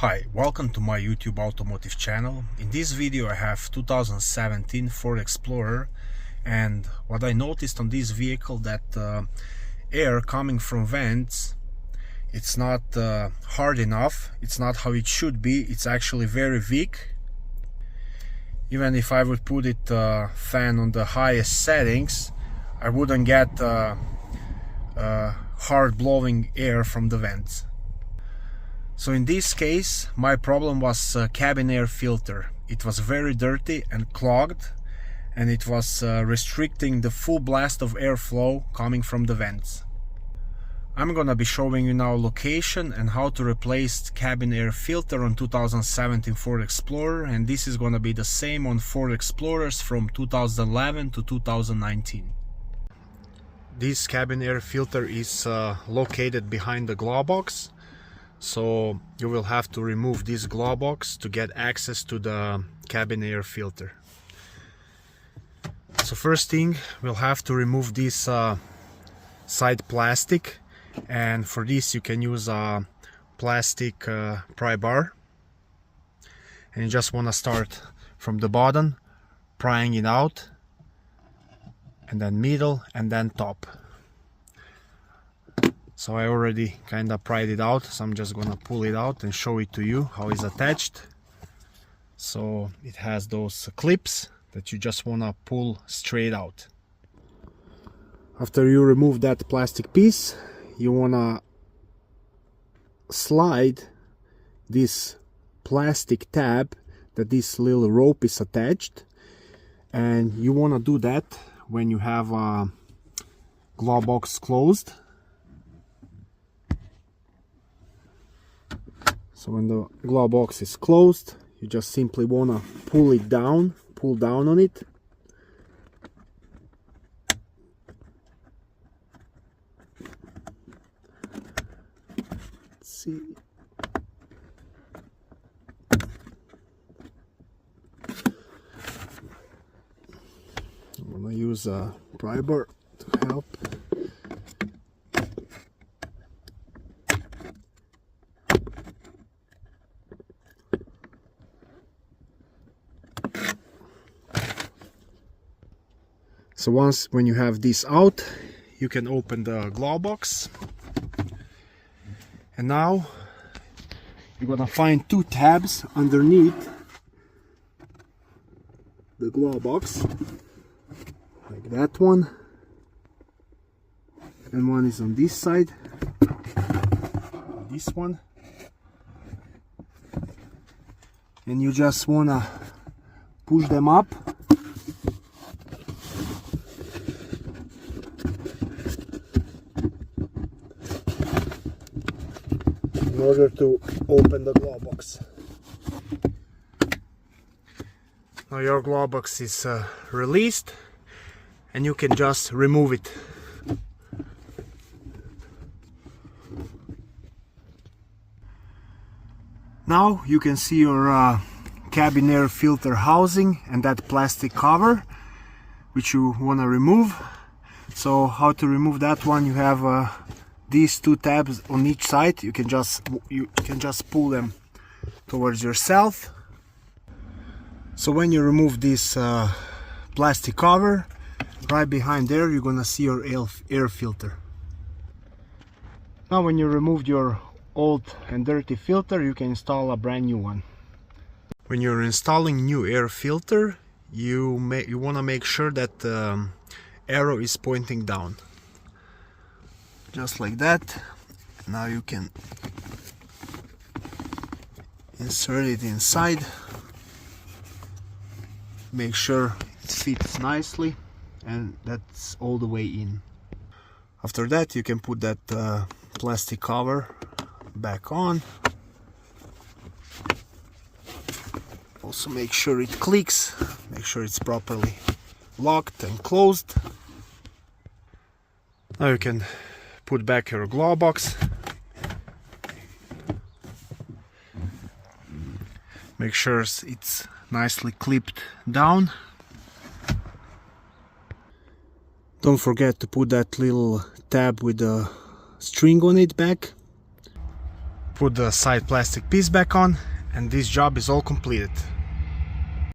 Hi, welcome to my YouTube automotive channel. In this video I have 2017 Ford Explorer, and what I noticed on this vehicle that air coming from vents, it's not hard enough, it's not how it should be, it's actually very weak. Even if I would put it fan on the highest settings, I wouldn't get hard blowing air from the vents. So in this case, my problem was cabin air filter. It was very dirty and clogged, and it was restricting the full blast of airflow coming from the vents. I'm gonna be showing you now location and how to replace cabin air filter on 2017 Ford Explorer, and this is gonna be the same on Ford Explorers from 2011 to 2019. This cabin air filter is located behind the glove box. So you will have to remove this glove box to get access to the cabin air filter. So first thing, we'll have to remove this side plastic, and for this you can use a plastic pry bar, and you just want to start from the bottom, prying it out, and then middle, and then top. So I already kind of pried it out, so I'm just gonna pull it out and show it to you how it's attached. So it has those clips that you just wanna pull straight out. After you remove that plastic piece, you wanna slide this plastic tab that this little rope is attached, and you wanna do that when you have a glove box closed. So when the glove box is closed, you just simply want to pull down on it. Let's see. I'm going to use a pry bar to help. So when you have this out, you can open the glove box, and now you're gonna find two tabs underneath the glove box, like that one, and one is on this side, this one, and you just wanna push them up. In order to open the glove box. Now your glove box is released, and you can just remove it. Now you can see your cabin air filter housing and that plastic cover, which you want to remove. So how to remove that one? You have these two tabs on each side. You can just pull them towards yourself. So when you remove this plastic cover, right behind there you're gonna see your air filter. Now when you removed your old and dirty filter, you can install a brand new one. When you're installing new air filter, you want to make sure that the arrow is pointing down. Just like that. Now you can insert it inside. Make sure it fits nicely, and that's all the way in. After that, you can put that plastic cover back on. Also make sure it clicks, make sure it's properly locked and closed. Now you can put back your glove box. Make sure it's nicely clipped down. Don't forget to put that little tab with the string on it back. put the side plastic piece back on, and this job is all completed.